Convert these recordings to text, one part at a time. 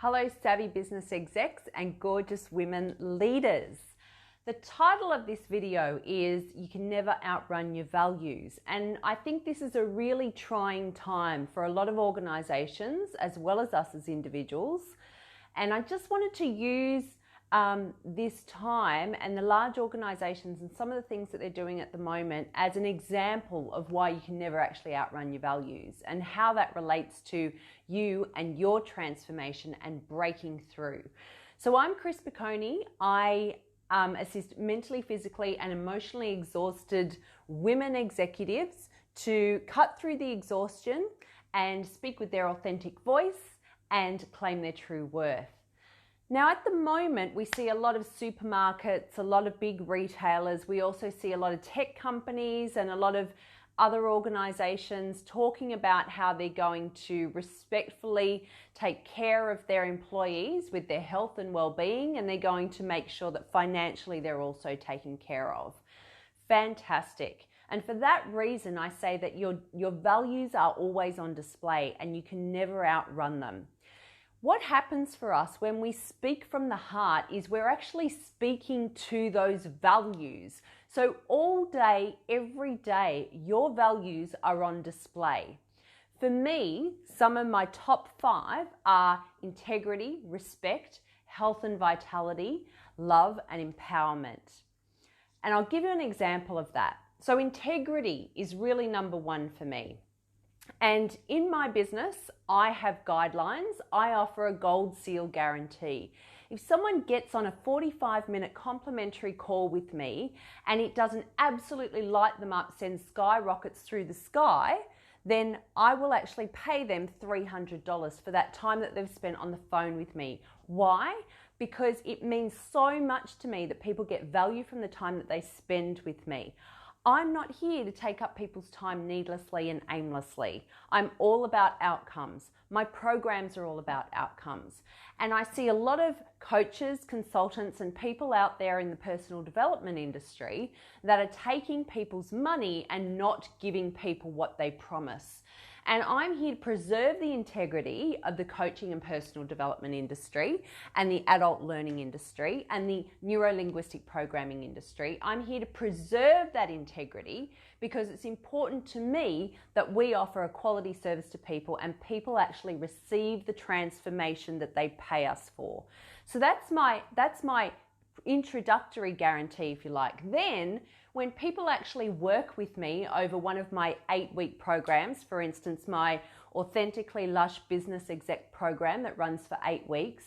Hello, savvy business execs and gorgeous women leaders. The title of this video is You Can Never Outrun Your Values. And I think this is a really trying time for a lot of organizations as well as us as individuals. And I just wanted to use this time and the large organizations and some of the things that they're doing at the moment as an example of why you can never actually outrun your values and how that relates to you and your transformation and breaking through. So I'm Chris Piccone. I assist mentally, physically and emotionally exhausted women executives to cut through the exhaustion and speak with their authentic voice and claim their true worth. Now, at the moment, we see a lot of supermarkets, a lot of big retailers. We also see a lot of tech companies and a lot of other organizations talking about how they're going to respectfully take care of their employees with their health and well-being, and they're going to make sure that financially they're also taken care of. Fantastic. And for that reason, I say that your values are always on display and you can never outrun them. What happens for us when we speak from the heart is we're actually speaking to those values. So all day, every day, your values are on display. For me, some of my top 5 are integrity, respect, health and vitality, love and empowerment. And I'll give you an example of that. So integrity is really number 1 for me. And in my business, I have guidelines. I offer a gold seal guarantee. If someone gets on a 45-minute complimentary call with me and it doesn't absolutely light them up, send skyrockets through the sky, then I will actually pay them $300 for that time that they've spent on the phone with me. Why? Because it means so much to me that people get value from the time that they spend with me. I'm not here to take up people's time needlessly and aimlessly. I'm all about outcomes. My programs are all about outcomes. And I see a lot of coaches, consultants, and people out there in the personal development industry that are taking people's money and not giving people what they promise. And I'm here to preserve the integrity of the coaching and personal development industry and the adult learning industry and the neuro-linguistic programming industry. I'm here to preserve that integrity because it's important to me that we offer a quality service to people and people actually receive the transformation that they pay us for. So that's my introductory guarantee, if you like. Then when people actually work with me over one of my 8-week programs, for instance, my Authentically Lush Business Exec program that runs for 8 weeks,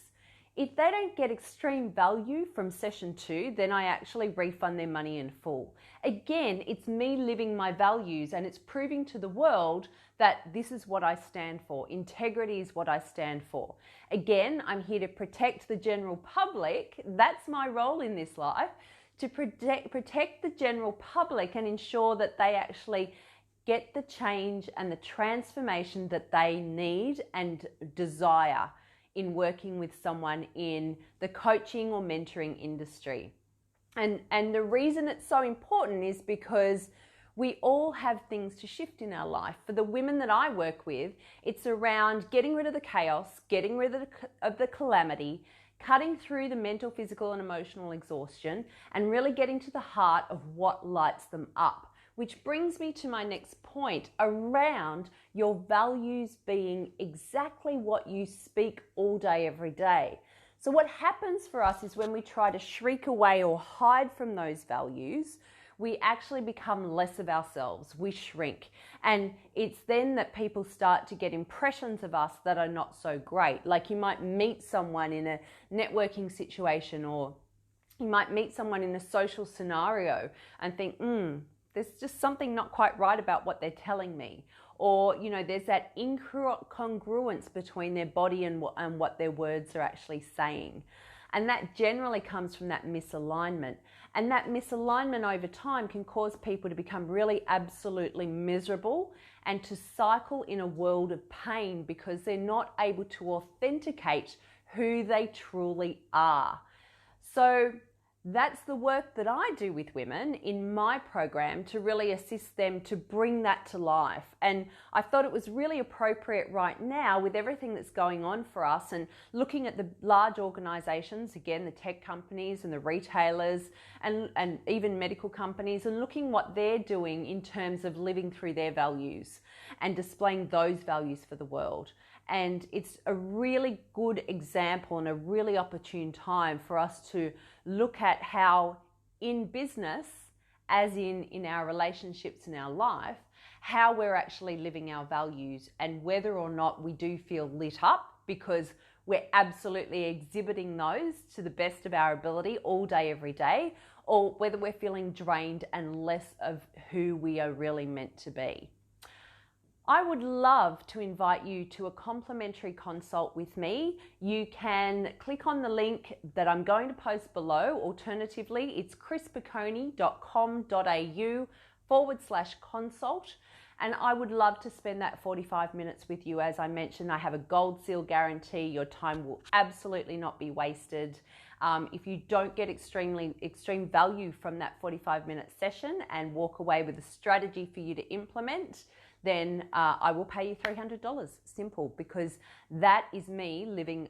if they don't get extreme value from session 2, then I actually refund their money in full. Again, it's me living my values and it's proving to the world that this is what I stand for. Integrity is what I stand for. Again, I'm here to protect the general public. That's my role in this life, to protect the general public and ensure that they actually get the change and the transformation that they need and desire in working with someone in the coaching or mentoring industry. And the reason it's so important is because we all have things to shift in our life. For the women that I work with, it's around getting rid of the chaos, getting rid of the calamity, cutting through the mental, physical and emotional exhaustion and really getting to the heart of what lights them up. Which brings me to my next point around your values being exactly what you speak all day, every day. So what happens for us is when we try to shriek away or hide from those values, we actually become less of ourselves. We shrink. And it's then that people start to get impressions of us that are not so great. Like you might meet someone in a networking situation, or you might meet someone in a social scenario and think, there's just something not quite right about what they're telling me. Or, there's that incongruence between their body and what their words are actually saying. And that generally comes from that misalignment. And that misalignment over time can cause people to become really absolutely miserable and to cycle in a world of pain because they're not able to authenticate who they truly are. So That's the work that I do with women in my program to really assist them to bring that to life. And I thought it was really appropriate right now with everything that's going on for us and looking at the large organizations, again, the tech companies and the retailers and even medical companies, and looking what they're doing in terms of living through their values and displaying those values for the world. And it's a really good example and a really opportune time for us to look at how in business, as in our relationships in our life, how we're actually living our values and whether or not we do feel lit up because we're absolutely exhibiting those to the best of our ability all day, every day, or whether we're feeling drained and less of who we are really meant to be. I would love to invite you to a complimentary consult with me. You can click on the link that I'm going to post below. Alternatively, it's chrispicconi.com.au/consult. And I would love to spend that 45 minutes with you. As I mentioned, I have a gold seal guarantee. Your time will absolutely not be wasted. If you don't get extreme value from that 45-minute session and walk away with a strategy for you to implement, then I will pay you $300. Simple, because that is me living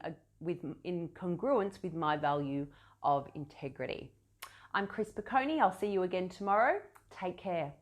in congruence with my value of integrity. I'm Chris Picconi. I'll see you again tomorrow. Take care.